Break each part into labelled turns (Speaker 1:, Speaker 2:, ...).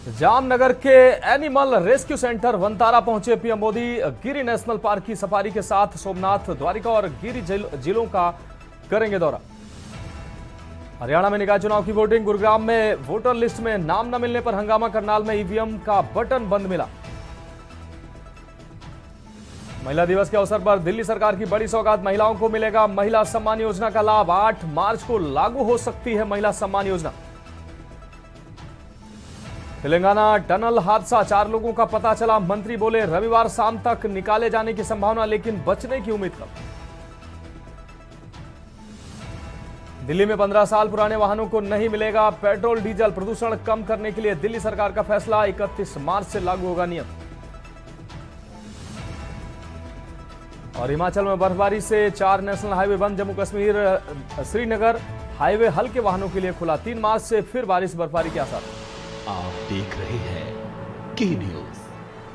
Speaker 1: जामनगर के animal rescue centre Vantara पहुंचे PM Modi. गिरी national park की सफारी के साथ सोमनाथ, द्वारिका और गिरी जिलों का करेंगे दौरा। हरियाणा में निकाय चुनाव की वोटिंग। गुरुग्राम में वोटर लिस्ट में नाम न मिलने पर हंगामा। करनाल में ईवीएम का बटन बंद मिला। महिला दिवस के अवसर पर दिल्ली सरकार की बड़ी सौगात। महिलाओं को मिलेगा महिला सम्मान योजना का लाभ। 8 मार्च को लागू हो सकती है महिला सम्मान योजना। तेलंगाना टनल हादसा, 4 लोगों का पता चला। मंत्री बोले रविवार शाम तक निकाले जाने की संभावना, लेकिन बचने की उम्मीद कम। दिल्ली में 15 साल पुराने वाहनों को नहीं मिलेगा पेट्रोल डीजल। प्रदूषण कम करने के लिए दिल्ली सरकार का फैसला। 31 मार्च से लागू होगा नियम। और हिमाचल में बर्फबारी से 4 नेशनल हाईवे बंद। जम्मू कश्मीर श्रीनगर हाईवे हल्के वाहनों के लिए खुला। 3 मार्च से फिर बारिश बर्फबारी के आसार।
Speaker 2: आप देख रहे हैं की न्यूज,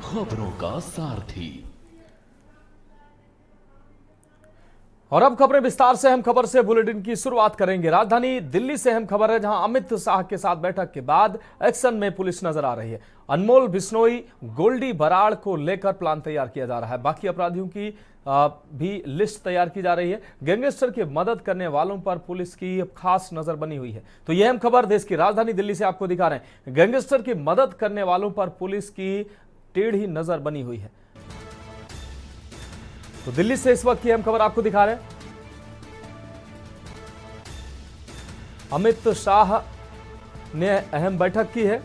Speaker 2: खबरों का सारथी।
Speaker 1: और अब खबरें विस्तार से। अहम खबर से बुलेटिन की शुरुआत करेंगे। राजधानी दिल्ली से अहम खबर है, जहां अमित शाह के साथ बैठक के बाद एक्शन में पुलिस नजर आ रही है। अनमोल बिश्नोई, गोल्डी बराड़ को लेकर प्लान तैयार किया जा रहा है। बाकी अपराधियों की भी लिस्ट तैयार की जा रही है। गैंगस्टर की मदद करने वालों पर पुलिस की खास नजर बनी हुई है। तो यह अहम खबर देश की राजधानी दिल्ली से आपको दिखा रहे हैं। गैंगस्टर की मदद करने वालों पर पुलिस की टेढ़ी नजर बनी हुई है। तो दिल्ली से इस वक्त की अहम खबर आपको दिखा रहे हैं। अमित शाह ने अहम बैठक की है।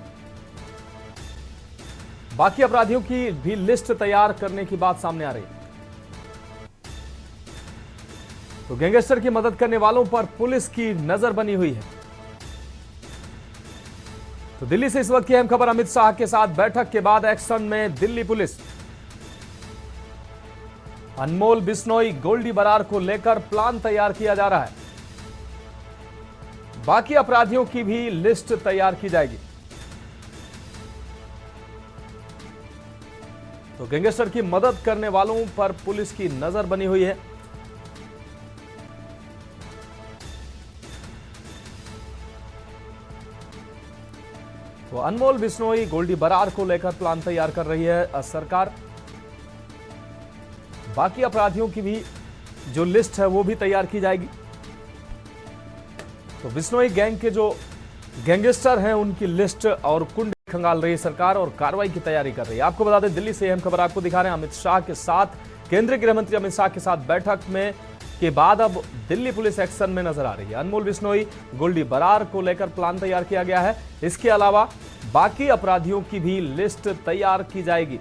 Speaker 1: बाकी अपराधियों की भी लिस्ट तैयार करने की बात सामने आ रही है। तो गैंगस्टर की मदद करने वालों पर पुलिस की नजर बनी हुई है। तो दिल्ली से इस वक्त की अहम खबर। अमित शाह के साथ बैठक के बाद एक्शन में दिल्ली पुलिस। अनमोल बिश्नोई, गोल्डी बराड़ को लेकर प्लान तैयार किया जा रहा है। बाकी अपराधियों की भी लिस्ट तैयार की जाएगी। तो गैंगस्टर की मदद करने वालों पर पुलिस की नजर बनी हुई है। तो अनमोल बिश्नोई, गोल्डी बराड़ को लेकर प्लान तैयार कर रही है सरकार। बाकी अपराधियों की भी जो लिस्ट है वो भी तैयार की जाएगी। तो बिश्नोई गैंग के जो गैंगस्टर हैं उनकी लिस्ट और कुंडली खंगाल रही है सरकार और कार्रवाई की तैयारी कर रही है। आपको बता दें, दिल्ली से अहम खबर आपको दिखा रहे हैं। अमित शाह के साथ, केंद्रीय गृह मंत्री अमित शाह के साथ बैठक में के बाद अब दिल्ली पुलिस एक्शन में नजर आ रही है। अनमोल बिश्नोई, गोल्डी बराड़ को लेकर प्लान तैयार किया गया है। इसके अलावा बाकी अपराधियों की भी लिस्ट तैयार की जाएगी।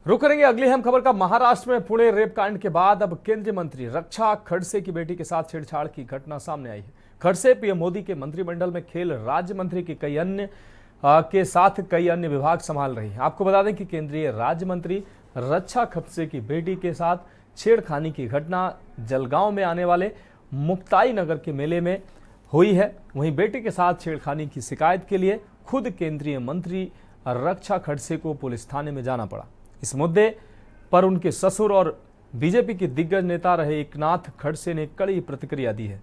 Speaker 1: रुक करेंगे अगली अहम खबर का। महाराष्ट्र में पुणे रेप कांड के बाद अब केंद्रीय मंत्री रक्षा खड़से की बेटी के साथ छेड़छाड़ की घटना सामने आई है। खड़से पीएम मोदी के मंत्रिमंडल में खेल राज्य मंत्री के साथ कई अन्य विभाग संभाल रही है। आपको बता दें कि केंद्रीय राज्य मंत्री रक्षा खड़से की बेटी के साथ छेड़खानी की घटना जलगांव में आने वाले मुक्ताई नगर के मेले में हुई है। वहीं बेटी के साथ छेड़खानी की शिकायत के लिए खुद केंद्रीय मंत्री रक्षा खड़से को पुलिस थाने में जाना पड़ा। इस मुद्दे पर उनके ससुर और बीजेपी के दिग्गज नेता रहे एकनाथ खड़से ने कड़ी प्रतिक्रिया दी है।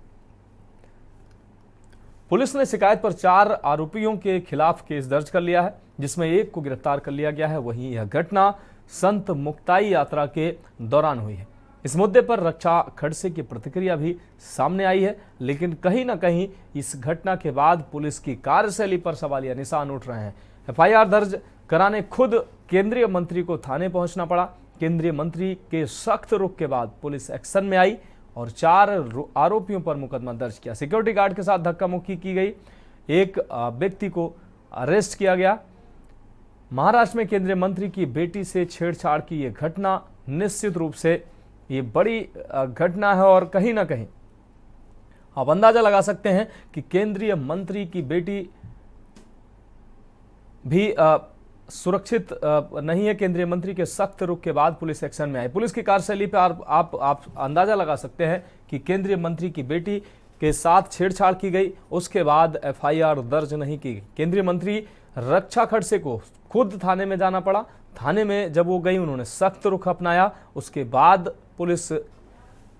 Speaker 1: पुलिस ने शिकायत पर 4 आरोपियों के खिलाफ केस दर्ज कर लिया है, जिसमें एक को गिरफ्तार कर लिया गया है। वहीं यह घटना संत मुक्ताई यात्रा के दौरान हुई है। इस मुद्दे पर रक्षा खड़से की प्रतिक्रिया भी सामने आई है, लेकिन कहीं ना कहीं इस घटना के बाद पुलिस की कार्यशैली पर सवालिया निशान उठ रहे हैं। एफआईआर दर्ज कराने खुद केंद्रीय मंत्री को थाने पहुंचना पड़ा। केंद्रीय मंत्री के सख्त रुख के बाद पुलिस एक्शन में आई और 4 आरोपियों पर मुकदमा दर्ज किया। सिक्योरिटी गार्ड के साथ धक्का मुक्की की गई। एक व्यक्ति को अरेस्ट किया गया। महाराष्ट्र में केंद्रीय मंत्री की बेटी से छेड़छाड़ की यह घटना निश्चित रूप से ये बड़ी घटना है और कहीं ना कहीं आप अंदाजा लगा सकते हैं कि केंद्रीय मंत्री की बेटी भी सुरक्षित नहीं है। केंद्रीय मंत्री के सख्त रुख के बाद पुलिस एक्शन में आई। पुलिस की कार्यशैली पर आप अंदाजा लगा सकते हैं कि केंद्रीय मंत्री की बेटी के साथ छेड़छाड़ की गई, उसके बाद एफआईआर दर्ज नहीं की गई। केंद्रीय मंत्री रक्षा खड़से को खुद थाने में जाना पड़ा। थाने में जब वो गई उन्होंने सख्त रुख अपनाया। उसके बाद पुलिस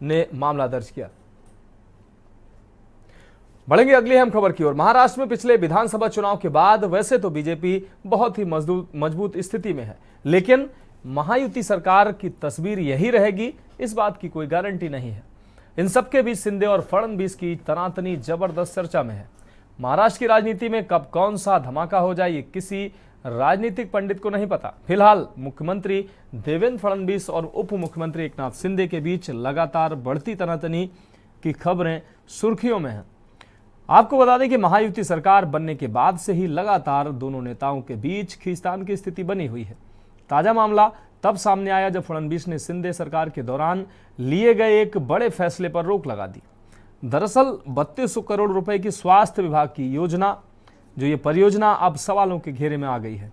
Speaker 1: ने मामला दर्ज किया। बढ़ेंगे अगली अहम खबर की ओर। महाराष्ट्र में पिछले विधानसभा चुनाव के बाद वैसे तो बीजेपी बहुत ही मजबूत स्थिति में है, लेकिन महायुति सरकार की तस्वीर यही रहेगी, इस बात की कोई गारंटी नहीं है। इन सबके बीच शिंदे और फडणवीस की तनातनी जबरदस्त चर्चा में है। महाराष्ट्र की राजनीति में कब कौन सा धमाका हो जाए ये किसी राजनीतिक पंडित को नहीं पता। फिलहाल मुख्यमंत्री देवेंद्र फडणवीस और उप मुख्यमंत्री एकनाथ शिंदे के बीच लगातार बढ़ती तनातनी की खबरें सुर्खियों में हैं। आपको बता दें कि महायुति सरकार बनने के बाद से ही लगातार दोनों नेताओं के बीच खींचतान की स्थिति बनी हुई है। ताजा मामला तब सामने आया जब फडणवीस ने शिंदे सरकार के दौरान लिए गए एक बड़े फैसले पर रोक लगा दी। दरअसल 3200 करोड़ रुपए की स्वास्थ्य विभाग की योजना, जो ये परियोजना अब सवालों के घेरे में आ गई है।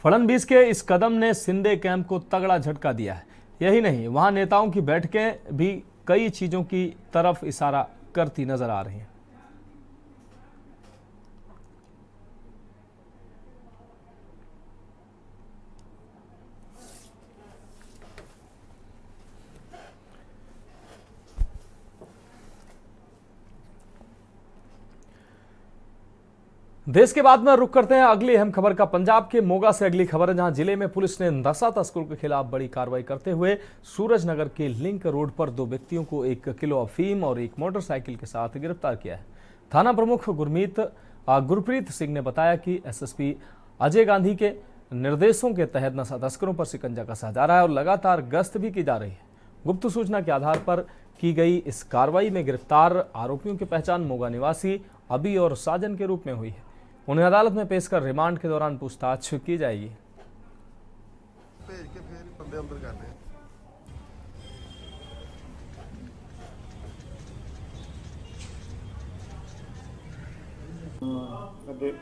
Speaker 1: फडणवीस के इस कदम ने शिंदे कैंप को तगड़ा झटका दिया है। यही नहीं, वहां नेताओं की बैठकें भी कई चीजों की तरफ इशारा करती नजर आ रही हैं। देश के बाद में रुख करते हैं अगली अहम खबर का। पंजाब के मोगा से अगली खबर है, जहां जिले में पुलिस ने नशा तस्करों के खिलाफ बड़ी कार्रवाई करते हुए सूरजनगर के लिंक रोड पर 2 व्यक्तियों को 1 किलो अफीम और 1 मोटरसाइकिल के साथ गिरफ्तार किया है। थाना प्रमुख गुरप्रीत सिंह ने बताया कि एसएसपी अजय गांधी के निर्देशों के तहत नशा तस्करों पर शिकंजा कसा जा रहा है और लगातार गश्त भी की जा रही है। गुप्त सूचना के आधार पर की गई इस कार्रवाई में गिरफ्तार आरोपियों की पहचान मोगा निवासी अभी और साजन के रूप में हुई है। उन्हें अदालत में पेश कर रिमांड के दौरान पूछताछ की जाएगी।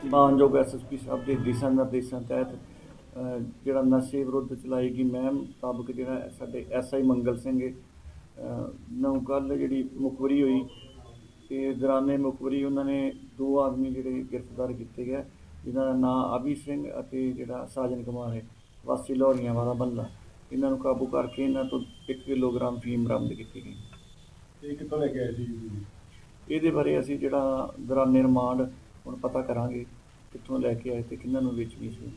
Speaker 3: मानयोग SSP साहब के दिशा निर्देशों तहत जो नशे विरुद्ध चलाई गई मुहिम मुताबक जो साडे SI मंगल सिंह नौ कल जी मुखबरी हुई तो दौराने मुखबरी उन्होंने 2 आदमी जोड़े गिरफ्तार किए गए, जिन्होंने नाम अभी सिंह जोड़ा साजन कुमार है वासी लाहौरियां वाला बंदा। इन्हों काबू करके इन्हों तो 1 किलोग्राम फीम बरामद की गई। ये बारे असी जो दौराने रिमांड हम पता करांगे कितों लैके आए तो किन्होंने बेचनी सी।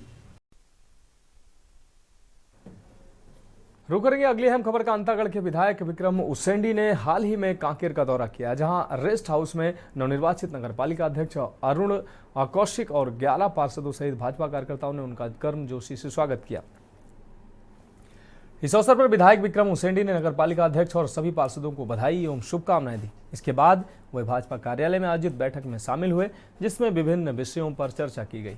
Speaker 1: रुक करेंगे अगली अहम खबर का। अंतागढ़ के विधायक विक्रम उसेंडी ने हाल ही में कांकेर का दौरा किया, जहां रेस्ट हाउस में नवनिर्वाचित नगरपालिका अध्यक्ष अरुण कौशिक और 11 पार्षदों सहित भाजपा कार्यकर्ताओं ने उनका गर्मजोशी से स्वागत किया। इस अवसर पर विधायक विक्रम उसेंडी ने नगरपालिका अध्यक्ष और सभी पार्षदों को बधाई एवं शुभकामनाएं दी। इसके बाद वे भाजपा कार्यालय में आयोजित बैठक में शामिल हुए, जिसमें विभिन्न विषयों पर चर्चा की गई।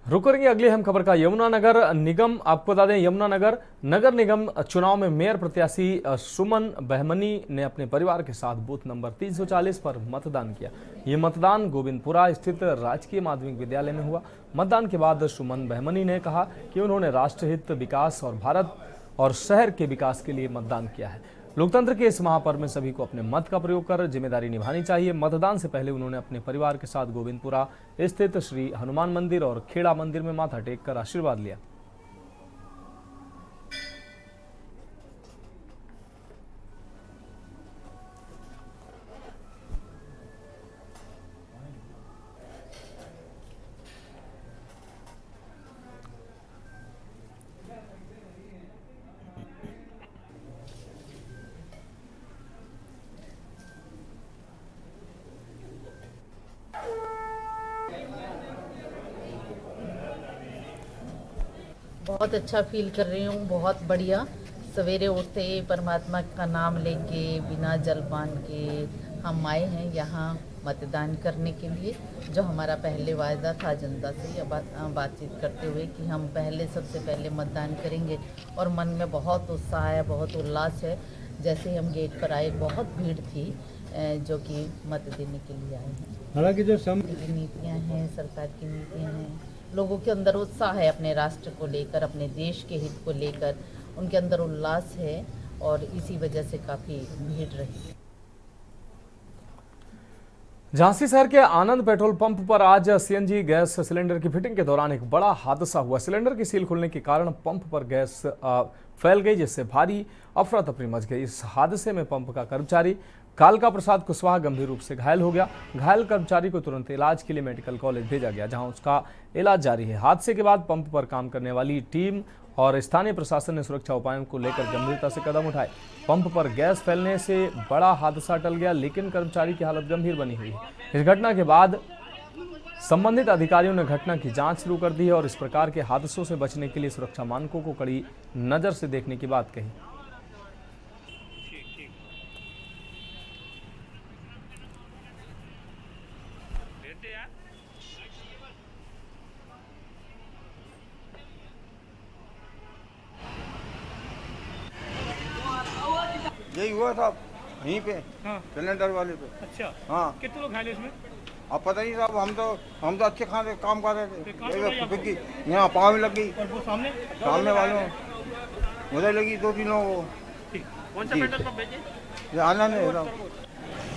Speaker 1: रुक करेंगे अगली अहम खबर का। यमुनानगर निगम, आपको बता दें यमुनानगर नगर निगम चुनाव में मेयर प्रत्याशी सुमन बहमनी ने अपने परिवार के साथ बूथ नंबर 340 पर मतदान किया। ये मतदान गोविंदपुरा स्थित राजकीय माध्यमिक विद्यालय में हुआ। मतदान के बाद सुमन बहमनी ने कहा कि उन्होंने राष्ट्रहित, विकास और भारत और शहर के विकास के लिए मतदान किया है। लोकतंत्र के इस महापर्व में सभी को अपने मत का प्रयोग कर जिम्मेदारी निभानी चाहिए। मतदान से पहले उन्होंने अपने परिवार के साथ गोविंदपुरा स्थित श्री हनुमान मंदिर और खेड़ा मंदिर में माथा टेक कर आशीर्वाद लिया।
Speaker 4: बहुत अच्छा फील कर रही हूँ, बहुत बढ़िया। सवेरे उठते ही परमात्मा का नाम लेके बिना जलपान के हम आए हैं यहाँ मतदान करने के लिए, जो हमारा पहले वायदा था जनता से या बातचीत करते हुए कि हम सबसे पहले मतदान करेंगे। और मन में बहुत उत्साह है, बहुत उल्लास है। जैसे ही हम गेट पर आए बहुत भीड़ थी जो कि मत देने के लिए आए हैं।
Speaker 5: हालांकि जो
Speaker 4: नीतियाँ हैं, सरकार की नीतियाँ हैं, लोगों के अंदर उत्साह है अपने राष्ट्र को लेकर, अपने देश के हित को लेकर, उनके अंदर उल्लास है और इसी वजह से काफ़ी भीड़ रही।
Speaker 1: झांसी शहर के आनंद पेट्रोल पंप पर आज सीएनजी गैस सिलेंडर की फिटिंग के दौरान एक बड़ा हादसा हुआ। सिलेंडर की सील खुलने के कारण पंप पर गैस फैल गई, जिससे भारी अफरा तफरी मच गई। इस हादसे में पंप का कर्मचारी कालका प्रसाद कुशवाहा गंभीर रूप से घायल हो गया। घायल कर्मचारी को तुरंत इलाज के लिए मेडिकल कॉलेज भेजा गया, जहां उसका इलाज जारी है। हादसे के बाद पंप पर काम करने वाली टीम और स्थानीय प्रशासन ने सुरक्षा उपायों को लेकर गंभीरता से कदम उठाए। पंप पर गैस फैलने से बड़ा हादसा टल गया, लेकिन कर्मचारी की हालत गंभीर बनी हुई है। इस घटना के बाद संबंधित अधिकारियों ने घटना की जांच शुरू कर दी है और इस प्रकार के हादसों से बचने के लिए सुरक्षा मानकों को कड़ी नजर से देखने की बात कही।
Speaker 6: यही हुआ था यहीं पे,
Speaker 5: हाँ।
Speaker 6: सिलेंडर वाले पे।
Speaker 5: अच्छा,
Speaker 6: हाँ,
Speaker 5: कितने लोग घायल हैं इसमें?
Speaker 6: अब पता नहीं साहब, हम तो अच्छे खाने काम कर रहे
Speaker 5: फिर
Speaker 6: थे।
Speaker 5: कहाँ से लगी आपको?
Speaker 6: फिर यहाँ पाँव में लग गई,
Speaker 5: और वो सामने
Speaker 6: सामने वालों मुझे लगी 2-3 लोगों को।
Speaker 5: ठीक। कौन सा पेट्रोल पंप है जी?
Speaker 6: ये आना नहीं साहब।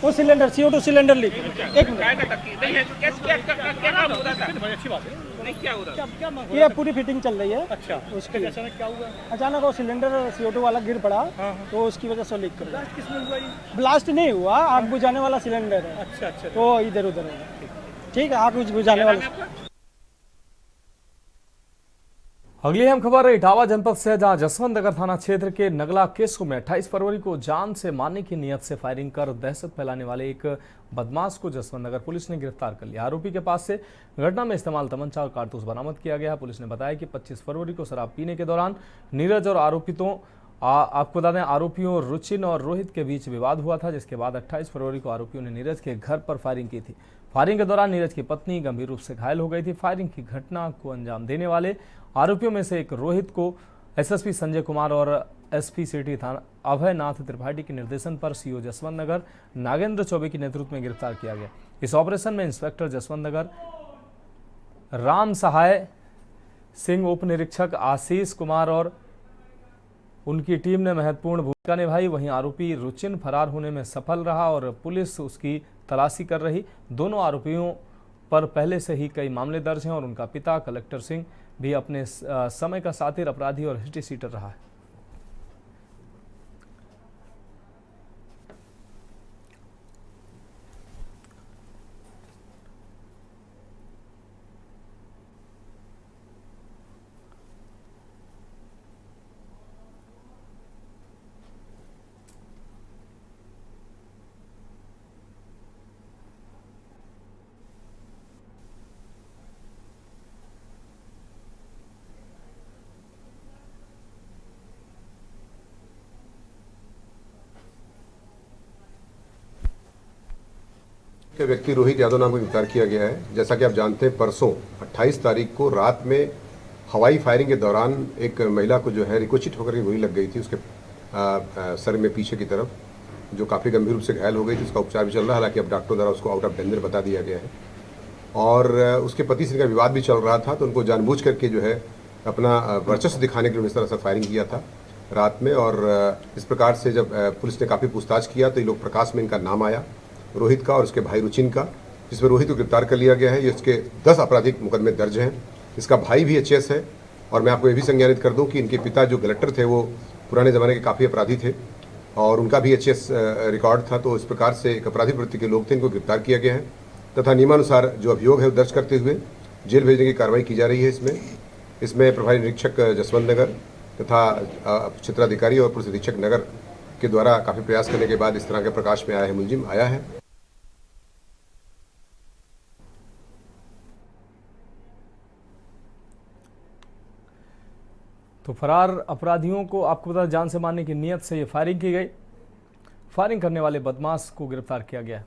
Speaker 7: वो सिलेंडर CO2 सिलेंडर लीक। एक मिनट,
Speaker 5: अच्छी बात है। नहीं, क्या हो रहा है?
Speaker 7: ये पूरी फिटिंग चल रही है।
Speaker 5: अच्छा,
Speaker 7: उसके लिए
Speaker 5: अचानक क्या हुआ?
Speaker 7: अचानक वो सिलेंडर CO2 वाला गिर पड़ा, तो उसकी वजह से लीक कर गया।
Speaker 5: किसमें हुआ ये?
Speaker 7: ब्लास्ट नहीं हुआ, आग बुझाने वाला सिलेंडर है,
Speaker 5: अच्छा अच्छा।
Speaker 7: तो इधर उधर है। ठीक है, आग बुझाने वाला।
Speaker 1: अगली अहम खबर इटावा जनपद से, जहां जसवंत नगर थाना क्षेत्र के नगला केसो में 28 फरवरी को जान से मारने की नियत से फायरिंग कर दहशत फैलाने वाले एक बदमाश को जसवंत नगर पुलिस ने गिरफ्तार कर लिया। आरोपी के पास से घटना में इस्तेमाल तमंचा और कारतूस बरामद किया गया है। पुलिस ने बताया कि 25 फरवरी को शराब पीने के दौरान नीरज और आपको बता दें आरोपियों रुचिन और रोहित के बीच विवाद हुआ था, जिसके बाद 28 फरवरी को आरोपियों ने नीरज के घर पर फायरिंग की थी। फायरिंग के दौरान नीरज की पत्नी गंभीर रूप से घायल हो गई थी। फायरिंग की घटना को अंजाम देने वाले आरोपियों में से एक रोहित को एसएसपी संजय कुमार और एसपी सिटी थाना अभय नाथ त्रिपाठी के निर्देशन पर सीओ जसवंत नगर नागेंद्र चौबे के नेतृत्व में गिरफ्तार किया गया। इस ऑपरेशन में इंस्पेक्टर जसवंत नगर राम सहाय सिंह, उप निरीक्षक आशीष कुमार और उनकी टीम ने महत्वपूर्ण भूमिका निभाई। वहीं आरोपी रुचिन फरार होने में सफल रहा और पुलिस उसकी तलाशी कर रही। दोनों आरोपियों पर पहले से ही कई मामले दर्ज हैं और उनका पिता कलेक्टर सिंह भी अपने समय का साथी अपराधी और हिस्ट्री सीटर रहा है।
Speaker 8: के व्यक्ति रोहित यादव नाम को गिरफ्तार किया गया है। जैसा कि आप जानते हैं, परसों 28 तारीख को रात में हवाई फायरिंग के दौरान एक महिला को जो है रिकोचिट होकर के गोली लग गई थी उसके सर में पीछे की तरफ, जो काफ़ी गंभीर रूप से घायल हो गई थी। उसका उपचार भी चल रहा है, हालांकि अब डॉक्टरों द्वारा उसको आउट ऑफ डेंजर बता दिया गया है। और उसके पति से का विवाद भी चल रहा था, तो उनको जानबूझ करके जो है अपना वर्चस्व दिखाने के लिए इस तरह से फायरिंग किया था रात में। और इस प्रकार से जब पुलिस ने काफ़ी पूछताछ किया तो ये लोग प्रकाश में इनका नाम आया, रोहित का और उसके भाई रुचिन का, जिसमें रोहित को गिरफ्तार कर लिया गया है। ये इसके 10 आपराधिक मुकदमे दर्ज हैं। इसका भाई भी एचएस है। और मैं आपको ये भी संज्ञानित कर दूं कि इनके पिता जो कलेक्टर थे वो पुराने ज़माने के काफ़ी अपराधी थे और उनका भी एचएस रिकॉर्ड था। तो इस प्रकार से एक अपराधी प्रवृत्ति के लोग थे, इनको गिरफ्तार किया गया है तथा नियमानुसार जो अभियोग है वो दर्ज करते हुए जेल भेजने की कार्रवाई की जा रही है। इसमें प्रभारी निरीक्षक जसवंत नगर तथा क्षेत्राधिकारी और पुलिस अधीक्षक नगर के द्वारा काफ़ी प्रयास करने के बाद इस तरह के प्रकाश में आया है, मुलजिम आया है।
Speaker 1: तो फरार अपराधियों को आपको पता जान से मारने की नियत से ये फायरिंग की गई। फायरिंग करने वाले बदमाश को गिरफ्तार किया गया।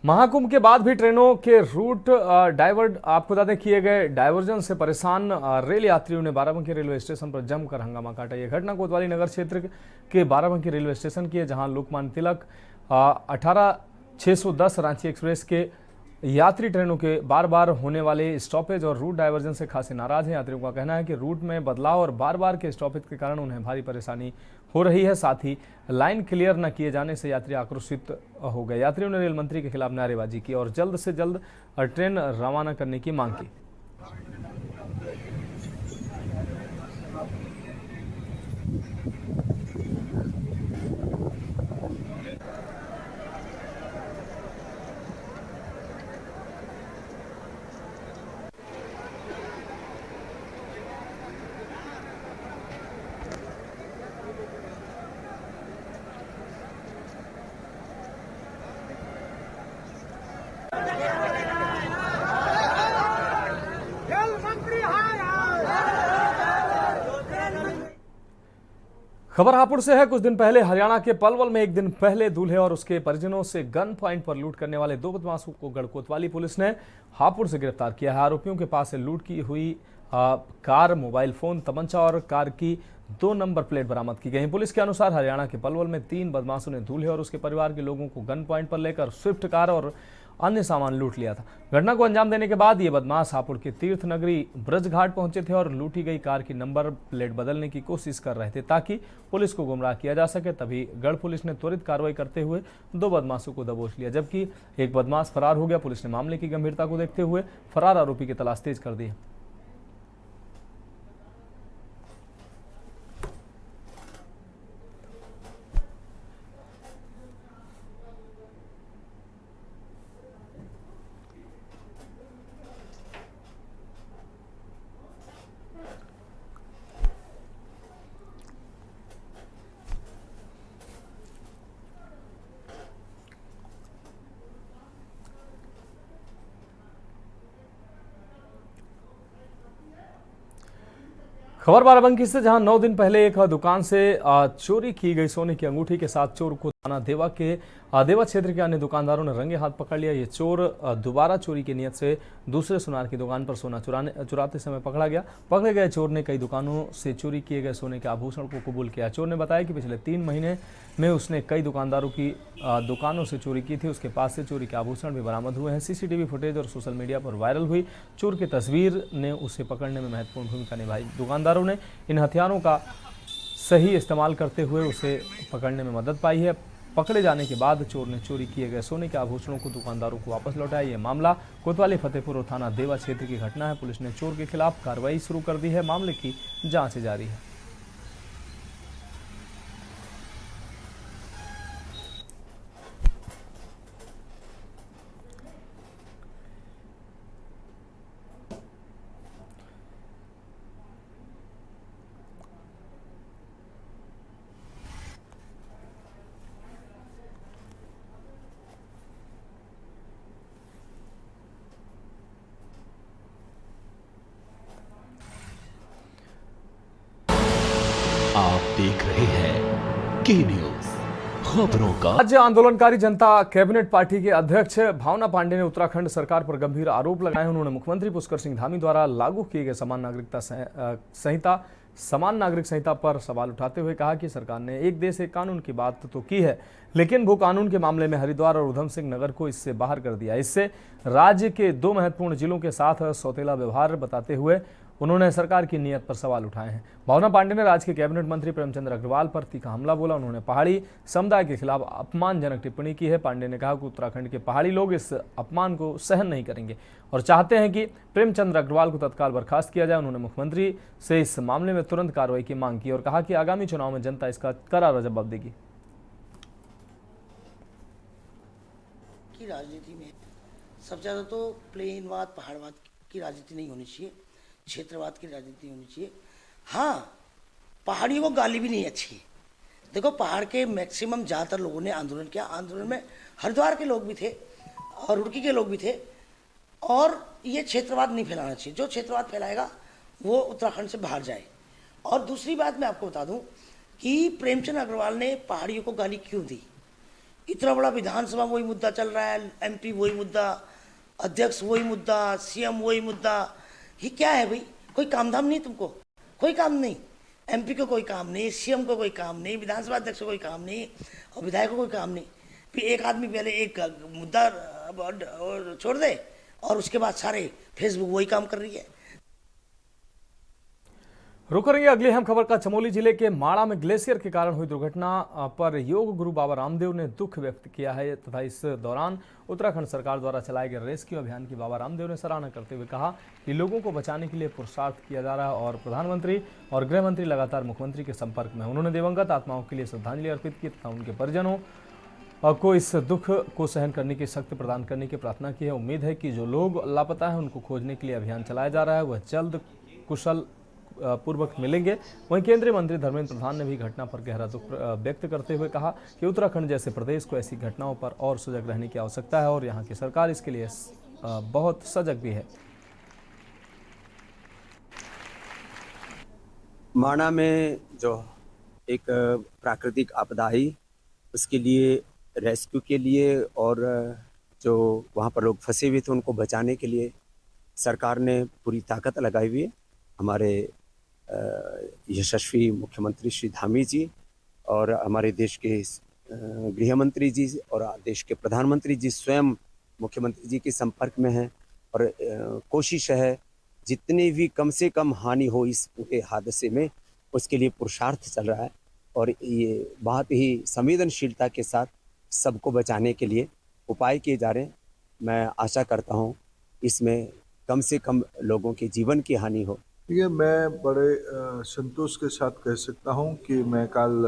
Speaker 1: महाकुंभ के बाद भी ट्रेनों के रूट डाइवर्ट आपको बता दें किए गए डाइवर्जन से परेशान रेल यात्रियों ने बाराबंकी रेलवे स्टेशन पर जमकर हंगामा काटा। यह घटना कोतवाली नगर क्षेत्र के बाराबंकी रेलवे स्टेशन की है, जहां लोकमान्य तिलक 18610 रांची एक्सप्रेस के यात्री ट्रेनों के बार बार होने वाले स्टॉपेज और रूट डाइवर्जन से खासे नाराज हैं। यात्रियों का कहना है कि रूट में बदलाव और बार बार के स्टॉपेज के कारण उन्हें भारी परेशानी हो रही है। साथ ही लाइन क्लियर न किए जाने से यात्री आक्रोशित हो गए। यात्रियों ने रेल मंत्री के खिलाफ नारेबाजी की और जल्द से जल्द ट्रेन रवाना करने की मांग की। खबर हापुड़ से है। कुछ दिन पहले हरियाणा के पलवल में एक दिन पहले दूल्हे और उसके परिजनों से गन पॉइंट पर लूट करने वाले 2 बदमाशों को गढ़कोतवाली पुलिस ने हापुड़ से गिरफ्तार किया है। आरोपियों के पास से लूट की हुई कार, मोबाइल फोन, तमंचा और कार की 2 नंबर प्लेट बरामद की गई। पुलिस के अनुसार हरियाणा के पलवल में 3 बदमाशों ने दूल्हे और उसके परिवार के लोगों को गन पॉइंट पर लेकर स्विफ्ट कार और अन्य सामान लूट लिया था। घटना को अंजाम देने के बाद ये बदमाश हापुड़ के तीर्थ नगरी ब्रजघाट पहुंचे थे और लूटी गई कार की नंबर प्लेट बदलने की कोशिश कर रहे थे ताकि पुलिस को गुमराह किया जा सके। तभी गढ़ पुलिस ने त्वरित कार्रवाई करते हुए 2 बदमाशों को दबोच लिया, जबकि एक बदमाश फरार हो गया। पुलिस ने मामले की गंभीरता को देखते हुए फरार आरोपी की तलाश तेज कर दी है। खबर बाराबंकी से, जहां 9 दिन पहले एक दुकान से चोरी की गई सोने की अंगूठी के साथ चोर को थाना देवा क्षेत्र के अन्य दुकानदारों ने रंगे हाथ पकड़ लिया। ये चोर दोबारा चोरी की नियत से दूसरे सुनार की दुकान पर सोना चुराते समय पकड़ा गया। पकड़े गए चोर ने कई दुकानों से चोरी किए गए सोने के आभूषण को कबूल किया। चोर ने बताया कि पिछले 3 महीने में उसने कई दुकानदारों की दुकानों से चोरी की थी। उसके पास से चोरी के आभूषण भी बरामद हुए हैं। सीसीटीवी फुटेज और सोशल मीडिया पर वायरल हुई चोर की तस्वीर ने उसे पकड़ने में महत्वपूर्ण भूमिका निभाई। दुकानदारों ने इन हथियारों का सही इस्तेमाल करते हुए उसे पकड़ने में मदद पाई है। पकड़े जाने के बाद चोर ने चोरी किए गए सोने के आभूषणों को दुकानदारों को वापस लौटाया। यह मामला कोतवाली फतेहपुर और थाना देवा क्षेत्र की घटना है। पुलिस ने चोर के खिलाफ कार्रवाई शुरू कर दी है। मामले की जांच जारी है।
Speaker 2: आप देख रहे हैं के न्यूज, खबरों का।
Speaker 1: राज्य आंदोलनकारी जनता कैबिनेट पार्टी के अध्यक्ष भावना पांडे ने उत्तराखंड सरकार पर गंभीर आरोप लगाए। उन्होंने मुख्यमंत्री पुष्कर सिंह धामी द्वारा लागू किए गए समान नागरिक संहिता पर सवाल उठाते हुए कहा कि सरकार ने एक देश एक कानून की बात तो की है, लेकिन भू कानून के मामले में हरिद्वार और उधम सिंह नगर को इससे बाहर कर दिया। इससे राज्य के 2 महत्वपूर्ण जिलों के साथ सौतेला व्यवहार बताते हुए उन्होंने सरकार की नीयत पर सवाल उठाए हैं। भावना पांडे ने राज्य के कैबिनेट मंत्री प्रेमचंद अग्रवाल पर तीखा हमला बोला। उन्होंने पहाड़ी समुदाय के खिलाफ अपमानजनक टिप्पणी की है। पांडे ने कहा कि उत्तराखंड के पहाड़ी लोग इस अपमान को सहन नहीं करेंगे और चाहते हैं कि प्रेमचंद अग्रवाल को तत्काल बर्खास्त किया जाए। उन्होंने मुख्यमंत्री से इस मामले में तुरंत कार्रवाई की मांग की और कहा कि आगामी चुनाव में जनता इसका करारा जवाब देगी।
Speaker 9: राजनीति में सबसे ज़्यादा तो प्लेनवाद, पहाड़वाद की राजनीति नहीं होनी चाहिए, क्षेत्रवाद की राजनीति होनी चाहिए। हाँ, पहाड़ियों को गाली भी नहीं अच्छी। देखो, पहाड़ के मैक्सिमम ज़्यादातर लोगों ने आंदोलन किया। आंदोलन में हरिद्वार के लोग भी थे और रुड़की के लोग भी थे। और ये क्षेत्रवाद नहीं फैलाना चाहिए। जो क्षेत्रवाद फैलाएगा वो उत्तराखंड से बाहर जाए। और दूसरी बात मैं आपको बता दूं कि प्रेमचंद अग्रवाल ने पहाड़ियों को गाली क्यों दी। इतना बड़ा विधानसभा वही मुद्दा चल रहा है, एमपी वही मुद्दा, अध्यक्ष वही मुद्दा, सीएम वही मुद्दा। ये क्या है भाई? कोई काम धाम नहीं तुमको? कोई काम नहीं, एमपी को कोई काम नहीं, सीएम को कोई काम नहीं, विधानसभा अध्यक्ष को कोई काम नहीं और विधायक को कोई काम नहीं। फिर एक आदमी पहले एक मुद्दा छोड़ दे और उसके बाद सारे फेसबुक वही काम कर रही है।
Speaker 1: रुक करेंगे अगली अहम खबर का। चमोली जिले के माड़ा में ग्लेशियर के कारण हुई दुर्घटना पर योग गुरु बाबा रामदेव ने दुख व्यक्त किया है तथा इस दौरान उत्तराखंड सरकार द्वारा चलाए गए रेस्क्यू अभियान की बाबा रामदेव ने सराहना करते हुए कहा कि लोगों को बचाने के लिए पुरुषार्थ किया जा रहा है और प्रधानमंत्री और गृह मंत्री लगातार मुख्यमंत्री के संपर्क में। उन्होंने दिवंगत आत्माओं के लिए श्रद्धांजलि अर्पित की तथा उनके परिजनों को इस दुख को सहन करने की शक्ति प्रदान करने की प्रार्थना की है। उम्मीद है कि जो लोग लापता हैं उनको खोजने के लिए अभियान चलाया जा रहा है वह जल्द कुशल पूर्वक मिलेंगे। वहीं केंद्रीय मंत्री धर्मेंद्र प्रधान ने भी घटना पर गहरा दुख व्यक्त करते हुए कहा कि उत्तराखंड जैसे प्रदेश को ऐसी घटनाओं पर और सजग रहने की आवश्यकता है और यहाँ की सरकार इसके लिए बहुत सजग भी है।
Speaker 10: माणा में जो एक प्राकृतिक आपदा आई उसके लिए रेस्क्यू के लिए और जो वहाँ पर लोग फंसे हुए थे उनको बचाने के लिए सरकार ने पूरी ताकत लगाई हुई है। हमारे यशस्वी मुख्यमंत्री श्री धामी जी और हमारे देश के गृह मंत्री जी और देश के प्रधानमंत्री जी स्वयं मुख्यमंत्री जी के संपर्क में हैं और कोशिश है जितनी भी कम से कम हानि हो इस पूरे हादसे में उसके लिए पुरुषार्थ चल रहा है और ये बहुत ही संवेदनशीलता के साथ सबको बचाने के लिए उपाय किए जा रहे हैं। मैं आशा करता हूँ इसमें कम से कम लोगों के जीवन की हानि हो।
Speaker 11: ये मैं बड़े संतोष के साथ कह सकता हूँ कि मैं कल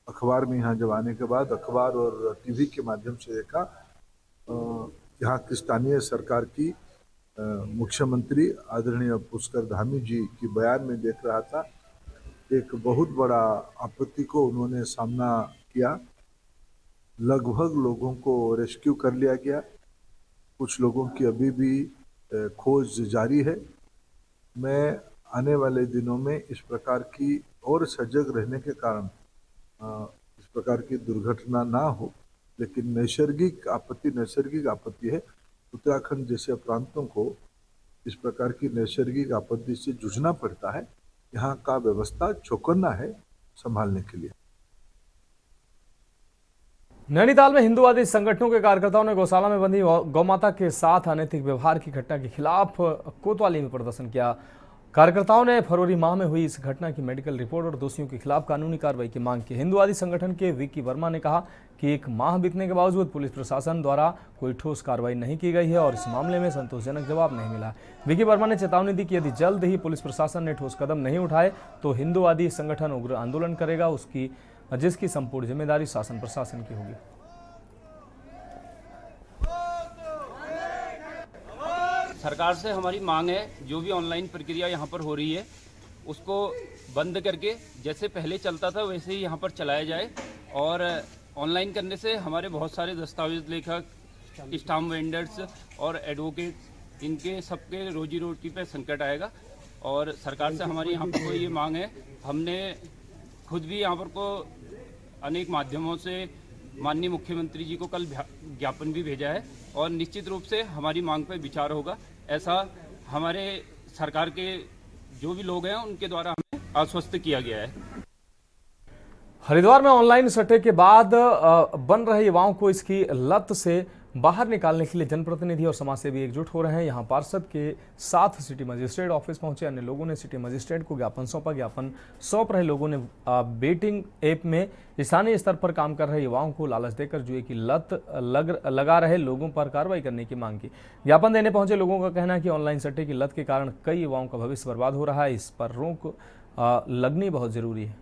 Speaker 11: अखबार में यहाँ जब आने के बाद अखबार और टीवी के माध्यम से देखा यहाँ की स्थानीय सरकार की मुख्यमंत्री आदरणीय पुष्कर धामी जी की बयान में देख रहा था। एक बहुत बड़ा आपत्ति को उन्होंने सामना किया। लगभग लोगों को रेस्क्यू कर लिया गया, कुछ लोगों की अभी भी खोज जारी है। मैं आने वाले दिनों में इस प्रकार की और सजग रहने के कारण इस प्रकार की दुर्घटना ना हो, लेकिन नैसर्गिक आपत्ति है। उत्तराखंड जैसे प्रांतों को इस प्रकार की नैसर्गिक आपत्ति से जूझना पड़ता है। यहाँ का व्यवस्था चौकन्ना है संभालने के लिए।
Speaker 1: नैनीताल में हिंदूवादी संगठनों के कार्यकर्ताओं ने गौशाला में बंधी गौमाता के साथ अनैतिक व्यवहार की घटना के खिलाफ कोतवाली में प्रदर्शन किया। कार्यकर्ताओं ने फरवरी माह में हुई इस घटना की मेडिकल रिपोर्ट और दोषियों के खिलाफ कानूनी कार्रवाई की मांग की। हिंदूवादी संगठन के विकी वर्मा ने कहा कि एक माह बीतने के बावजूद पुलिस प्रशासन द्वारा कोई ठोस कार्रवाई नहीं की गई है और इस मामले में संतोषजनक जवाब नहीं मिला। विकी वर्मा ने चेतावनी दी कि यदि जल्द ही पुलिस प्रशासन ने ठोस कदम नहीं उठाए तो हिंदूवादी संगठन उग्र आंदोलन करेगा, जिसकी संपूर्ण जिम्मेदारी शासन प्रशासन की होगी।
Speaker 12: सरकार से हमारी मांग है जो भी ऑनलाइन प्रक्रिया यहाँ पर हो रही है उसको बंद करके जैसे पहले चलता था वैसे ही यहाँ पर चलाया जाए और ऑनलाइन करने से हमारे बहुत सारे दस्तावेज लेखक, स्टाम्प वेंडर्स और एडवोकेट इनके सबके रोजी रोटी पे संकट आएगा और सरकार से हमारी यहाँ पर ये मांग है। हमने खुद भी यहाँ पर को अनेक माध्यमों से माननीय मुख्यमंत्री जी को कल ज्ञापन भी भेजा है और निश्चित रूप से हमारी मांग पर विचार होगा, ऐसा हमारे सरकार के जो भी लोग हैं उनके द्वारा हमें आश्वस्त किया गया है।
Speaker 1: हरिद्वार में ऑनलाइन सट्टे के बाद बन रहे युवाओं को इसकी लत से बाहर निकालने के लिए जनप्रतिनिधि और समाजसेवी एकजुट हो रहे हैं। यहां पार्षद के साथ सिटी मजिस्ट्रेट ऑफिस पहुंचे अन्य लोगों ने सिटी मजिस्ट्रेट को ज्ञापन सौंपा। ज्ञापन सौंप रहे लोगों ने बेटिंग ऐप में स्थानीय स्तर पर काम कर रहे युवाओं को लालच देकर जुए की लत लगा रहे लोगों पर कार्रवाई करने की मांग की। ज्ञापन देने पहुंचे लोगों का कहना है कि ऑनलाइन सट्टे की लत के कारण कई युवाओं का भविष्य बर्बाद हो रहा है, इस पर रोक लगनी बहुत जरूरी है।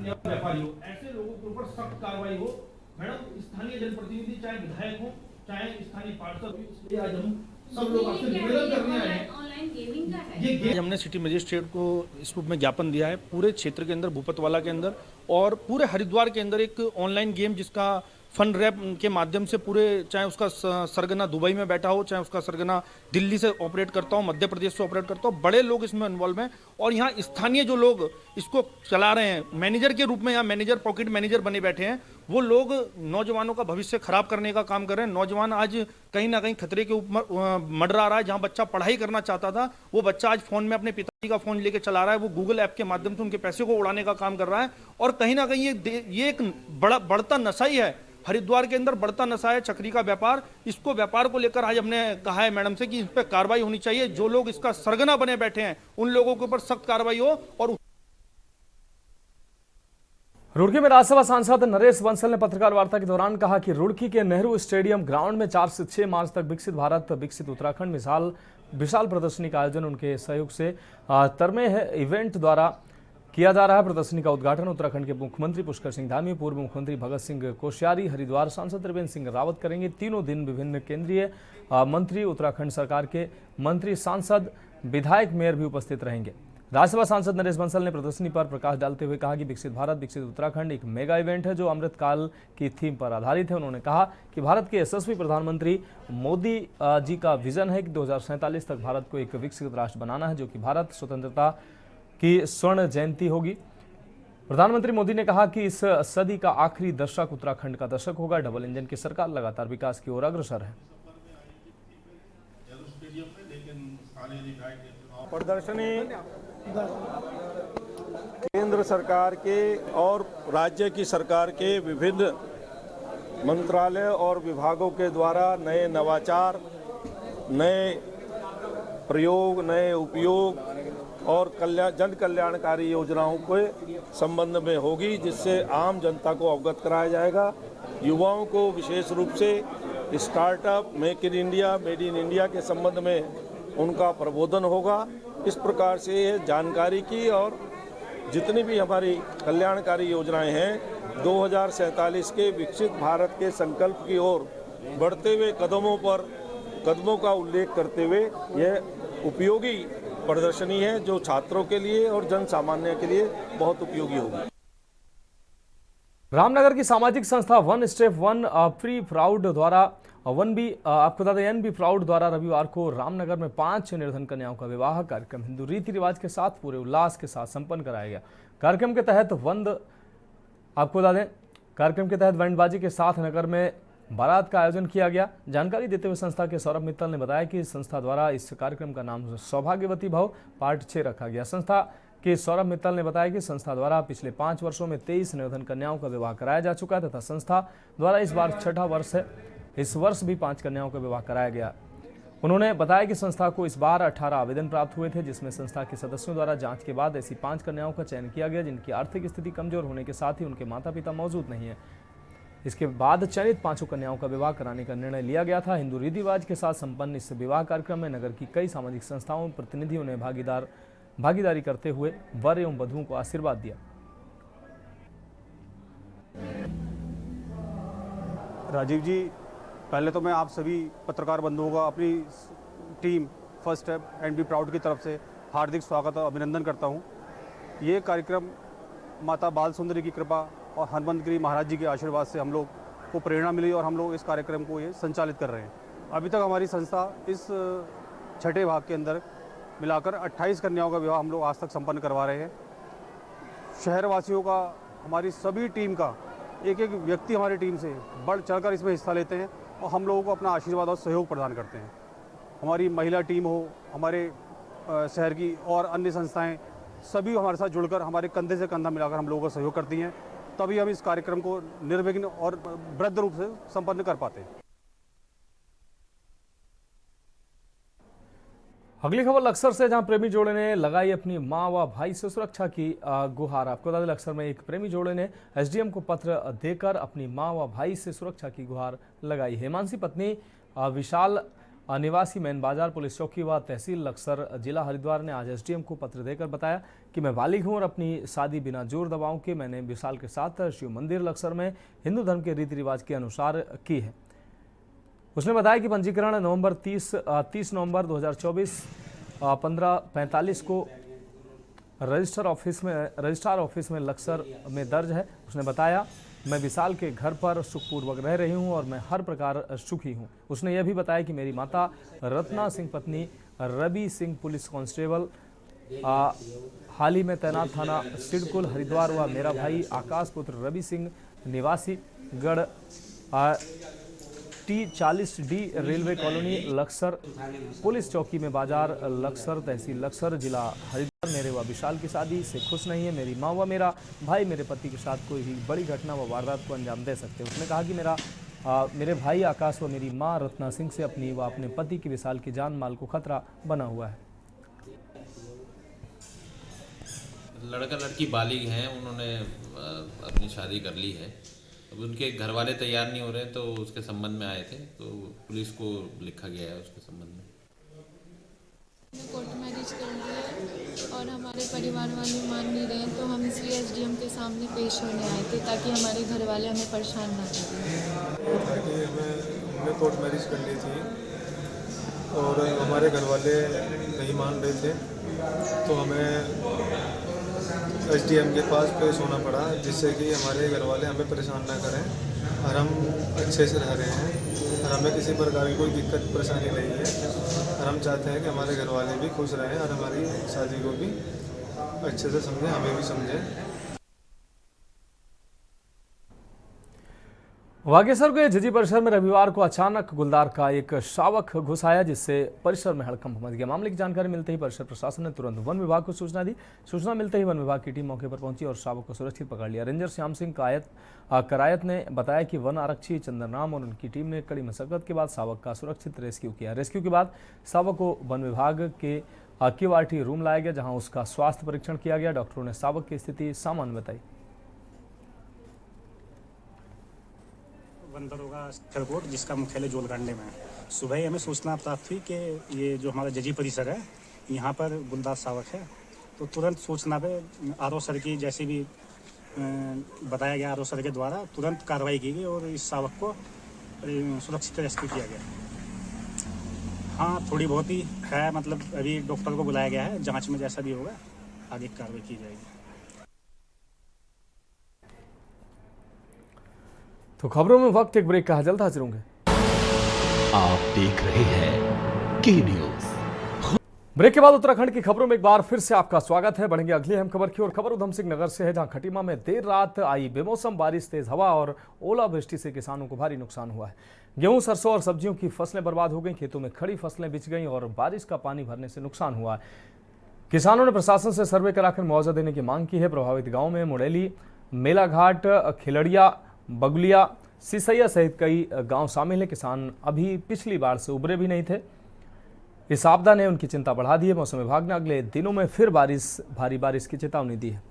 Speaker 5: ऐसे लोगों के ऊपर सख्त कार्रवाई हो। मैडम, स्थानीय जनप्रतिनिधि चाहे विधायक हो चाहे स्थानीय पार्षद, आज हम सब लोग आपसे निवेदन करने आए हैं। ऑनलाइन गेमिंग का है ये हमने सिटी मजिस्ट्रेट को इस रूप में ज्ञापन दिया है। पूरे क्षेत्र के अंदर, भूपतवाला के अंदर और पूरे हरिद्वार के अंदर एक ऑनलाइन गेम जिसका फंड रैप के माध्यम से पूरे, चाहे उसका सरगना दुबई में बैठा हो, चाहे उसका सरगना दिल्ली से ऑपरेट करता हो, मध्य प्रदेश से ऑपरेट करता हो, बड़े लोग इसमें इन्वॉल्व हैं। और यहाँ स्थानीय जो लोग इसको चला रहे हैं मैनेजर के रूप में, या मैनेजर पॉकेट मैनेजर बने बैठे हैं, वो लोग नौजवानों का भविष्य खराब करने का काम कर रहे हैं। नौजवान आज कहीं ना कहीं खतरे के ऊपर मंडरा रहा है। जहाँ बच्चा पढ़ाई करना चाहता था, वो बच्चा आज फोन में अपने पिताजी का फोन लेके चला रहा है, वो गूगल ऐप के माध्यम से उनके पैसे को उड़ाने का काम कर रहा है। और कहीं ना कहीं ये एक बढ़ता नशा ही है। हरिद्वार के अंदर बढ़ता नशा है, चक्री का व्यापार। इसको व्यापार को लेकर आज हमने कहा है मैडम से कि इस पर कार्रवाई होनी चाहिए। जो लोग इसका सरगना बने बैठे हैं उन लोगों के ऊपर सख्त कार्रवाई हो। और
Speaker 1: रुड़की में राज्यसभा सांसद नरेश बंसल ने पत्रकार वार्ता के दौरान कहा कि रुड़की के नेहरू स्टेडियम ग्राउंड में 4 से 6 मार्च तक विकसित भारत विकसित उत्तराखंड विशाल प्रदर्शनी का आयोजन उनके सहयोग से तरमे इवेंट द्वारा किया जा रहा है। प्रदर्शनी का उद्घाटन उत्तराखंड के मुख्यमंत्री पुष्कर सिंह धामी, पूर्व मुख्यमंत्री भगत सिंह कोश्यारी, हरिद्वार सांसद त्रिवेंद्र सिंह रावत करेंगे। तीनों दिन विभिन्न केंद्रीय मंत्री, उत्तराखंड सरकार के मंत्री, सांसद, विधायक, मेयर भी उपस्थित रहेंगे। राज्यसभा सांसद नरेश बंसल ने प्रदर्शनी पर प्रकाश डालते हुए कहा कि विकसित भारत विकसित उत्तराखंड एक मेगा इवेंट है जो अमृतकाल की थीम पर आधारित है। उन्होंने कहा कि भारत के यशस्वी प्रधानमंत्री मोदी जी का विजन है कि 2047 तक भारत को एक विकसित राष्ट्र बनाना है, जो कि भारत स्वतंत्रता की स्वर्ण जयंती होगी। प्रधानमंत्री मोदी ने कहा कि इस सदी का आखिरी दशक उत्तराखंड का दशक होगा। डबल इंजन की सरकार लगातार विकास की ओर अग्रसर है।
Speaker 13: प्रदर्शनी केंद्र सरकार के और राज्य की सरकार के विभिन्न मंत्रालय और विभागों के द्वारा नए नवाचार, नए प्रयोग, नए उपयोग और जन कल्याणकारी योजनाओं के संबंध में होगी, जिससे आम जनता को अवगत कराया जाएगा। युवाओं को विशेष रूप से startup, make in India, made in India के संबंध में उनका प्रबोधन होगा। इस प्रकार से ये जानकारी की और जितनी भी हमारी कल्याणकारी योजनाएं हैं 2047 के विकसित भारत के संकल्प की ओर बढ़ते हुए कदमों का उल्लेख करते हुए यह उपयोगी प्रदर्शनी है जो छात्रों के लिए और जन सामान्य के लिए बहुत उपयोगी होगी।
Speaker 1: रामनगर की सामाजिक संस्था one step one pre proud द्वारा आपको बता दें एनबी प्राउड द्वारा रविवार को रामनगर में 5 निर्धन कन्याओं का विवाह कार्यक्रम हिंदू रीति रिवाज के साथ पूरे उल्लास के साथ संपन्न कराया गया। कार्यक्रम के तहत बैंडबाजी के साथ नगर में बारात का आयोजन किया गया। जानकारी देते हुए संस्था के सौरभ मित्तल ने बताया कि संस्था द्वारा इस कार्यक्रम का नाम सौभाग्यवती भव पार्ट 6 रखा गया। संस्था के सौरभ मित्तल ने बताया कि संस्था द्वारा पिछले 5 वर्षों में 23 निर्धन कन्याओं का विवाह कराया जा चुका है तथा संस्था द्वारा इस बार 6ठा वर्ष है। इस वर्ष भी 5 कन्याओं का विवाह कराया गया। उन्होंने बताया कि संस्था को इस बार 18 आवेदन प्राप्त हुए थे, जिसमें संस्था के सदस्यों द्वारा जांच के बाद ऐसी 5 कन्याओं का चयन किया गया जिनकी आर्थिक स्थिति कमजोर होने के साथ ही उनके माता पिता मौजूद नहीं है। इसके बाद चयनित 5 कन्याओं का विवाह कराने का निर्णय लिया गया था। हिंदू रीति रिवाज के साथ संपन्न इस विवाह कार्यक्रम में नगर की कई सामाजिक संस्थाओं प्रतिनिधियों ने भागीदारी करते हुए वर एवं वधुओं को आशीर्वाद दिया।
Speaker 7: राजीव जी, पहले तो मैं आप सभी पत्रकार बंधुओं का अपनी team first step NB proud की तरफ से हार्दिक स्वागत और अभिनंदन करता हूं। ये कार्यक्रम माता बाल सुंदरी की कृपा और हनुमंत गिरी महाराज जी के आशीर्वाद से हम लोग को प्रेरणा मिली और हम लोग इस कार्यक्रम को ये संचालित कर रहे हैं। अभी तक हमारी संस्था इस 6ठे भाग के अंदर मिलाकर 28 कन्याओं का विवाह हम लोग आज तक संपन्न करवा रहे हैं। शहरवासियों का, हमारी सभी टीम का, एक एक व्यक्ति हमारी टीम से बढ़ चढ़कर इसमें हिस्सा लेते हैं और हम लोगों को अपना आशीर्वाद और सहयोग प्रदान करते हैं। हमारी महिला टीम हो, हमारे शहर की और अन्य संस्थाएं, सभी हमारे साथ जुड़कर हमारे कंधे से कंधा मिलाकर हम लोगों का सहयोग करती हैं, तभी हम इस कार्यक्रम को निर्विघ्न और वृहद रूप से संपन्न कर पाते हैं।
Speaker 1: अगली खबर लक्सर से, जहां प्रेमी जोड़े ने लगाई अपनी मां व भाई से सुरक्षा की गुहार। आपको बता दें लक्सर में एक प्रेमी जोड़े ने एसडीएम को पत्र देकर अपनी मां व भाई से सुरक्षा की गुहार लगाई। हेमांशी पत्नी विशाल निवासी मैन बाजार पुलिस चौकी व तहसील लक्सर जिला हरिद्वार ने आज एसडीएम को पत्र देकर बताया कि मैं बालिग हूं और अपनी शादी बिना जोर दबाव के मैंने विशाल के साथ शिव मंदिर लक्सर में हिंदू धर्म के रीति रिवाज के अनुसार की है। उसने बताया कि पंजीकरण 30 नवंबर 2024 15:45 को रजिस्ट्रार ऑफिस में लक्सर में दर्ज है। उसने बताया मैं विशाल के घर पर सुखपूर्वक रह रही हूं और मैं हर प्रकार सुखी हूं। उसने यह भी बताया कि मेरी माता रत्ना सिंह पत्नी रवि सिंह पुलिस कांस्टेबल हाल ही में तैनात थाना सिडकुल हरिद्वार व मेरा भाई आकाश पुत्र रवि सिंह निवासी गढ़ T40D railway colony Laksar police चौकी में बाजार लक्सर तहसील लक्सर जिला हरिद्वार मेरे व विशाल की शादी से खुश नहीं है। मेरी माँ व मेरा भाई मेरे पति के साथ कोई भी बड़ी घटना व वारदात को अंजाम दे सकते हैं। उसने कहा कि मेरे भाई आकाश व मेरी माँ रत्ना सिंह से अपनी व अपने पति की विशाल की जान माल को खतरा बना हुआ है।
Speaker 14: लड़का लड़की बालिग हैं, उन्होंने अपनी शादी कर ली है। अब उनके घर वाले तैयार नहीं हो रहे तो उसके संबंध में आए थे, तो पुलिस को लिखा गया है उसके संबंध में।
Speaker 15: कोर्ट मैरिज कर लिया और हमारे परिवार वाले मान नहीं रहे, तो हम इसलिए SDM के सामने पेश होने आए थे ताकि हमारे घर वाले हमें परेशान ना करें।
Speaker 16: हमने कोर्ट मैरिज कर ली थी और हमारे घर वाले नहीं मान रहे थे, तो हमें SDM के पास पेश होना पड़ा, जिससे कि हमारे घर वाले हमें परेशान ना करें और हम अच्छे से रह रहे हैं और हमें किसी प्रकार की कोई दिक्कत परेशानी नहीं है और हम चाहते हैं कि हमारे घर वाले भी खुश रहें और हमारी शादी को भी अच्छे से समझें, हमें भी समझें।
Speaker 1: बागेश्वर के झिझी परिसर में रविवार को अचानक गुलदार का एक शावक घुस आया, जिससे परिसर में हड़कंप मच गया। मामले की जानकारी मिलते ही परिसर प्रशासन ने तुरंत वन विभाग को सूचना दी। सूचना मिलते ही वन विभाग की टीम मौके पर पहुंची और शावक को सुरक्षित पकड़ लिया। रेंजर श्याम सिंह करायत ने बताया कि वन आरक्षी चंदन राम और उनकी टीम ने कड़ी मशक्कत के बाद शावक का सुरक्षित रेस्क्यू किया। रेस्क्यू के बाद शावक को वन विभाग के QRT रूम लाया गया, जहाँ उसका स्वास्थ्य परीक्षण किया गया। डॉक्टरों ने शावक की स्थिति सामान्य बताई।
Speaker 17: वन दरोगा खरकोट, जिसका मुख्यालय जोलकांडे में है। सुबह ही हमें सूचना प्राप्त हुई कि ये जो हमारा जजी परिसर है, यहाँ पर गुलदार शावक है, तो तुरंत सूचना पे RO सर की जैसे भी बताया गया, RO सर के द्वारा तुरंत कार्रवाई की गई और इस शावक को सुरक्षित रेस्क्यू किया गया। हाँ, थोड़ी बहुत ही है, मतलब अभी डॉक्टर को बुलाया गया है, जाँच में जैसा भी होगा आगे कार्रवाई की जाएगी।
Speaker 1: तो खबरों में वक्त एक ब्रेक का है, जल्द हाजिर होंगे।
Speaker 2: आप देख रहे हैं के न्यूज।
Speaker 1: ब्रेक के बाद उत्तराखंड की खबरों में एक बार फिर से आपका स्वागत है। बढ़ेंगे अगली अहम खबर की और खबर उधम सिंह नगर से है, जहां खटीमा में देर रात आई बेमौसम बारिश, तेज हवा और ओलावृष्टि से किसानों को भारी नुकसान हुआ है। गेहूं, सरसों और सब्जियों की फसलें बर्बाद हो गई, खेतों में खड़ी फसलें बिछ गईं और बारिश का पानी भरने से नुकसान हुआ है। किसानों ने प्रशासन से सर्वे कराकर मुआवजा देने की मांग की है। प्रभावित गाँव में मुड़ेली, मेलाघाट, खिलड़िया, बगुलिया, सिसैया सहित कई गांव शामिल हैं। किसान अभी पिछली बार से उबरे भी नहीं थे। इस आपदा ने उनकी चिंता बढ़ा दी है। मौसम विभाग ने अगले दिनों में फिर भारी बारिश की चेतावनी दी है।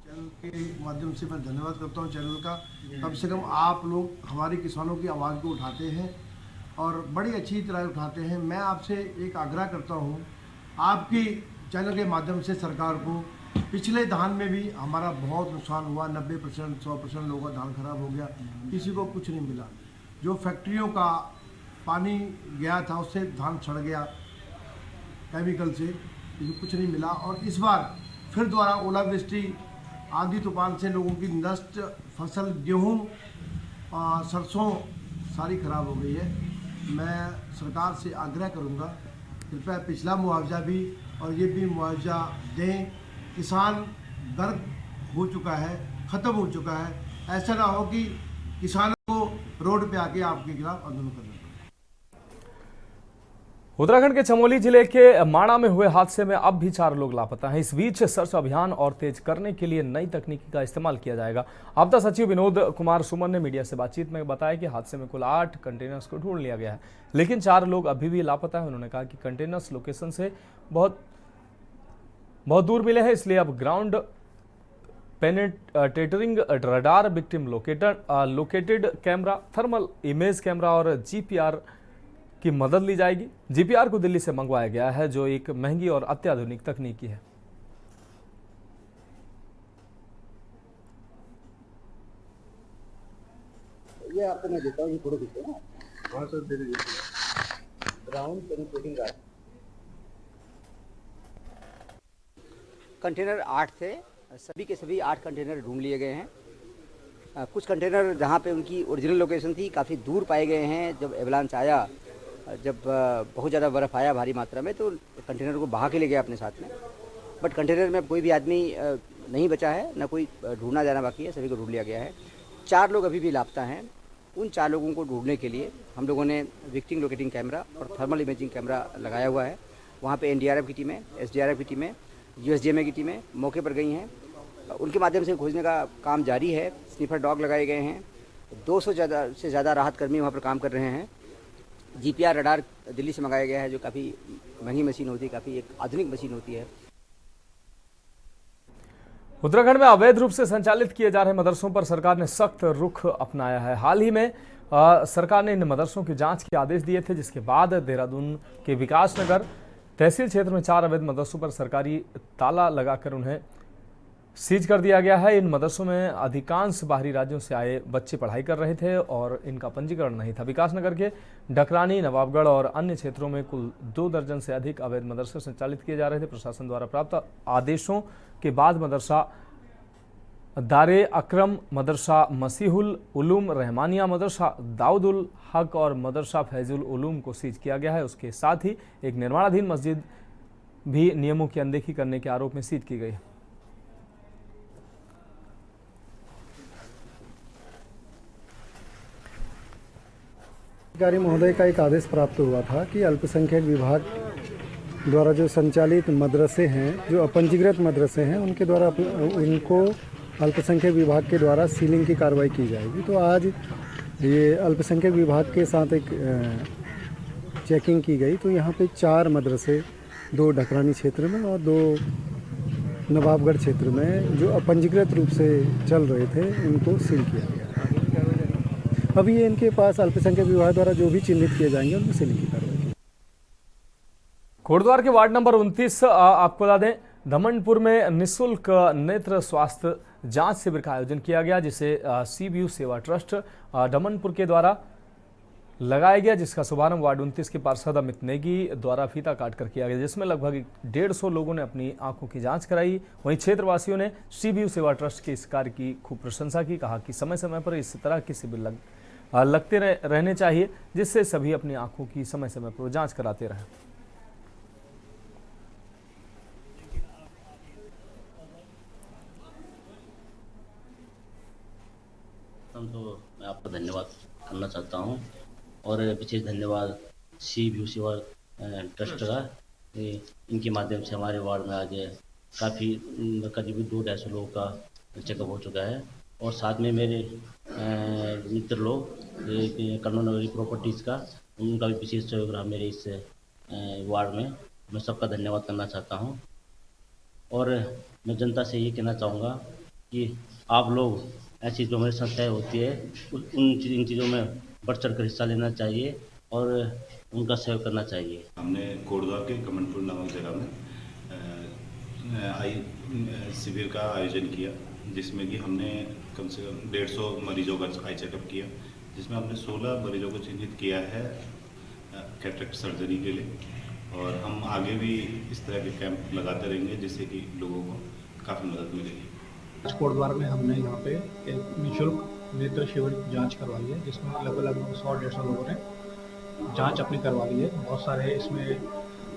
Speaker 18: चैनल के माध्यम से मैं धन्यवाद करता हूं चैनल का। कम से कम आप लोग हमारे किसानों की आवाज़ को उठाते हैं और बड़ी अच्छी तरह उठाते हैं। मैं आपसे एक आग्रह करता हूं, आपकी चैनल के माध्यम से सरकार को, पिछले धान में भी हमारा बहुत नुकसान हुआ, 90% 100% लोगों का धान खराब हो गया, किसी को कुछ नहीं मिला। जो फैक्ट्रियों का पानी गया था उससे धान सड़ गया केमिकल से, किसी को कुछ नहीं मिला। और इस बार फिर दोबारा ओलावृष्टि, आंधी तूफान से लोगों की नष्ट फसल, गेहूँ, सरसों सारी खराब हो गई है। मैं सरकार से आग्रह करूँगा, कृपया पिछला मुआवजा भी और ये भी मुआवजा दें। किसान गर्क हो चुका है, ख़त्म हो चुका है। ऐसा ना हो कि किसानों को रोड पे आके आपके खिलाफ आंदोलन करना पड़े।
Speaker 1: उत्तराखंड के चमोली जिले के माणा में हुए हादसे में अब भी 4 लोग लापता हैं। इस बीच सर्च अभियान और तेज करने के लिए नई तकनीकी का इस्तेमाल किया जाएगा। आपदा सचिव विनोद कुमार सुमन ने मीडिया से बातचीत में बताया कि हादसे में कुल 8 कंटेनर्स को ढूंढ लिया गया है, लेकिन 4 लोग अभी भी लापता हैं। उन्होंने कहा कि कंटेनर्स लोकेशन से बहुत दूर मिले हैं, इसलिए अब ground penetrating radar, victim located camera, thermal image camera और GPR की मदद ली जाएगी। GPR को दिल्ली से मंगवाया गया है, जो एक महंगी और अत्याधुनिक तकनीकी है।
Speaker 19: ये आपको मैं देता हूँ, ये फोटो खींचो ना। हाँ सर, दे दीजिए। ग्राउंड पेनिट्रेटिंग कंटेनर 8 थे सभी के सभी 8 कंटेनर ढूंढ लिए गए हैं। कुछ कंटेनर जहाँ पे उनकी ओरिजिनल लोकेशन थी काफ़ी दूर पाए गए हैं। जब एवलांच आया, जब बहुत ज़्यादा बर्फ़ आया भारी मात्रा में, तो कंटेनर को बहा के ले गया अपने साथ में। बट कंटेनर में अब कोई भी आदमी नहीं बचा है, ना कोई ढूंढना जाना बाकी है, सभी को ढूंढ लिया गया है। 4 लोग अभी भी लापता हैं। उन 4 लोगों को ढूंढने के लिए हम लोगों ने विक्टिम लोकेटिंग कैमरा और थर्मल इमेजिंग कैमरा लगाया हुआ है। वहाँ पे एनडीआरएफ की टीमें, एसडीआरएफ की टीमें, यूएसजीएमए की टीमें मौके पर गई हैं। उनके माध्यम से खोजने का काम जारी है। स्नीफर डॉग लगाए गए हैं। 200 से ज़्यादा राहत कर्मी वहाँ पर काम कर रहे हैं। जीपीआर रडार दिल्ली से मंगाया गया है, जो काफ़ी महंगी मशीन होती है, काफ़ी एक आधुनिक मशीन होती है।
Speaker 1: उत्तराखंड में अवैध रूप से संचालित किए जा रहे मदरसों पर सरकार ने सख्त रुख अपनाया है। हाल ही में सरकार ने इन मदरसों की जांच के आदेश दिए थे, जिसके बाद देहरादून के विकास नगर तहसील क्षेत्र में 4 अवैध मदरसों पर सरकारी ताला लगाकर उन्हें सीज कर दिया गया है। इन मदरसों में अधिकांश बाहरी राज्यों से आए बच्चे पढ़ाई कर रहे थे और इनका पंजीकरण नहीं था। विकासनगर के डकरानी, नवाबगढ़ और अन्य क्षेत्रों में कुल 2 दर्जन से अधिक अवैध मदरसे संचालित किए जा रहे थे। प्रशासन द्वारा प्राप्त आदेशों के बाद मदरसा दारे अकरम, मदरसा मसीहुल उलूम रहमानिया, मदरसा दाऊदुल हक और मदरसा फैजुल उलूम को सीज किया गया है। उसके साथ ही एक निर्माणाधीन मस्जिद भी नियमों की अनदेखी करने के आरोप में सीज की गई है।
Speaker 20: अधिकारी महोदय का एक आदेश प्राप्त हुआ था कि अल्पसंख्यक विभाग द्वारा जो संचालित मदरसे हैं, जो अपंजीकृत मदरसे हैं, उनके द्वारा उनको अल्पसंख्यक विभाग के द्वारा सीलिंग की कार्रवाई की जाएगी। तो आज ये अल्पसंख्यक विभाग के साथ एक चेकिंग की गई, तो यहाँ पे 4 मदरसे, 2 ढकरानी क्षेत्र में और 2 नवाबगढ़ क्षेत्र में जो अपंजीकृत रूप से चल रहे थे, उनको सील किया गया। अभी ये इनके पास अल्पसंख्यक विभाग द्वारा जो भी चिन्हित किए जाएंगे उनमें सीलिंग की कार्रवाई।
Speaker 1: कोटद्वार के वार्ड नंबर 29 आपको बता दें, धमनपुर में निःशुल्क नेत्र स्वास्थ्य जांच शिविर का आयोजन किया गया, जिसे सीबीयू सेवा ट्रस्ट धमनपुर के द्वारा लगाया गया, जिसका शुभारंभ वार्ड 29 के पार्षद अमित नेगी द्वारा फीता काटकर किया गया, जिसमें लगभग 150 लोगों ने अपनी आंखों की जांच कराई। वहीं क्षेत्रवासियों ने सीबीयू सेवा ट्रस्ट के इस कार्य की खूब प्रशंसा की। कहा कि समय समय पर इस तरह के शिविर लगते रहने चाहिए, जिससे सभी अपनी आंखों की समय समय पर जांच कराते रहें।
Speaker 21: तो मैं आपका धन्यवाद करना चाहता हूं और विशेष धन्यवाद सीबीयू सेवा ट्रस्ट का। इनके माध्यम से हमारे वार्ड में आज काफ़ी करीब 200 लोगों का चेकअप हो चुका है और साथ में मेरे मित्र लोग कन्नौज नगरी प्रॉपर्टीज़ का, उनका भी विशेष सहयोग रहा मेरे इस वार्ड में। मैं सबका धन्यवाद करना चाहता हूं और मैं जनता से ये कहना चाहूँगा कि आप लोग ऐसी जो हमारी संस्थाएँ होती है इन चीज़ों में बढ़ चढ़ कर हिस्सा लेना चाहिए और उनका सहयोग करना चाहिए।
Speaker 22: हमने कोटद्वार के कमनपुर नामक जगह में आई शिविर का आयोजन किया, जिसमें कि हमने कम से कम 150 मरीजों का आई चेकअप किया, जिसमें हमने 16 मरीजों को चिन्हित किया है कैटरेक्ट सर्जरी के लिए और हम आगे भी इस तरह के कैंप लगाते रहेंगे, जिससे कि लोगों को काफ़ी मदद मिलेगी।
Speaker 23: कोटद्वार में हमने यहाँ पे एक निःशुल्क नेत्र शिविर जांच करवाई है, जिसमें लगभग 100-150 लोगों ने जांच अपनी करवा ली है। बहुत सारे इसमें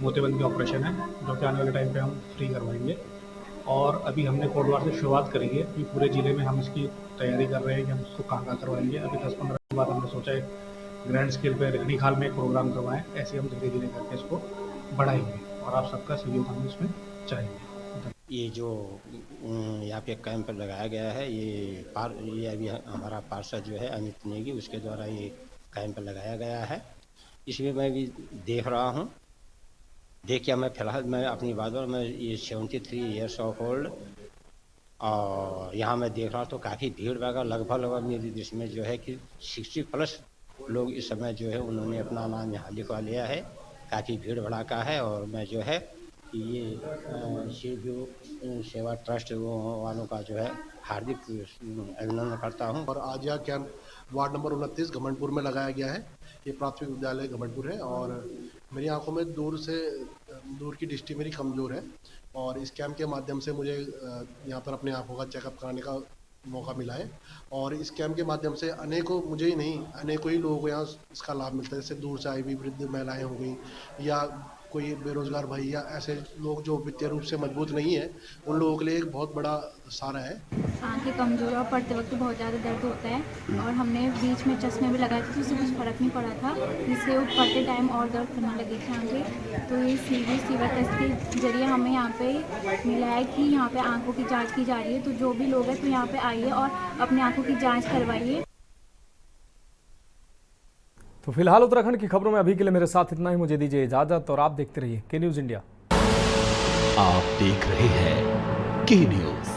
Speaker 23: मोतियाबिंद के ऑपरेशन है जो कि आने वाले टाइम पे हम फ्री करवाएंगे और अभी हमने कोटद्वार से शुरुआत करी है कि पूरे ज़िले में हम इसकी तैयारी कर रहे हैं कि हम इसको कहाँ करवाएंगे। अभी 10-15 दिन बाद हमने सोचा है ग्रैंड स्केल पर रेखनी खाल में एक प्रोग्राम करवाएं। ऐसे हम धीरे धीरे करके इसको बढ़ाएंगे और आप सबका सहयोग हमें इसमें चाहिए।
Speaker 24: ये जो यहाँ पे कैंप लगाया गया है, ये अभी हमारा पार्षद जो है अमित नेगी, उसके द्वारा ये कैंप लगाया गया है। इसमें मैं भी देख रहा हूँ। देखिए मैं फ़िलहाल मैं अपनी बात और मैं ये 73 ईयर्स ऑफ ओल्ड और यहाँ मैं देख रहा हूँ तो काफ़ी भीड़ भागा, लगभग मेरी दृष्टि में जो है कि 60+ लोग इस समय जो है उन्होंने अपना नाम यहाँ लिखवा लिया है। काफ़ी भीड़ भड़ाका है और मैं जो है ये सीबीयू सेवा ट्रस्ट वालों का जो है हार्दिक अभिनंदन करता हूं।
Speaker 25: और आज यह कैंप वार्ड नंबर 29 घमंडपुर में लगाया गया है। ये प्राथमिक विद्यालय घमंडपुर है और मेरी आंखों में दूर की दृष्टि मेरी कमज़ोर है, और इस कैंप के माध्यम से मुझे यहाँ पर अपने आँखों का चेकअप कराने का मौका मिला है। और इस कैंप के माध्यम से अनेकों, मुझे ही नहीं, अनेकों ही लोगों को यहाँ इसका लाभ मिलता है। जैसे दूर से आई हुई वृद्ध महिलाएं हो गई, या कोई बेरोजगार भाई, या ऐसे लोग जो वित्तीय रूप से मजबूत नहीं है, उन लोगों के लिए एक बहुत बड़ा सहारा है।
Speaker 3: आँखें कमजोर और पढ़ते वक्त बहुत ज़्यादा दर्द होता है, और हमने बीच में चश्मे भी लगाए थे तो उससे कुछ फ़र्क नहीं पड़ा था, जिससे वो पढ़ते टाइम और दर्द करने लगी थी आँखें। तो ये सीवर टेस्ट के जरिए हमें यहाँ पे मिला है कि यहाँ पे आँखों की जाँच की जा रही है। तो जो भी लोग हैं तो यहाँ पे आइए और अपनी आँखों की जाँच करवाइए।
Speaker 1: तो फिलहाल उत्तराखंड की खबरों में अभी के लिए मेरे साथ इतना ही। मुझे दीजिए इजाजत और आप देखते रहिए के न्यूज़ इंडिया।
Speaker 2: आप देख रहे हैं के न्यूज़।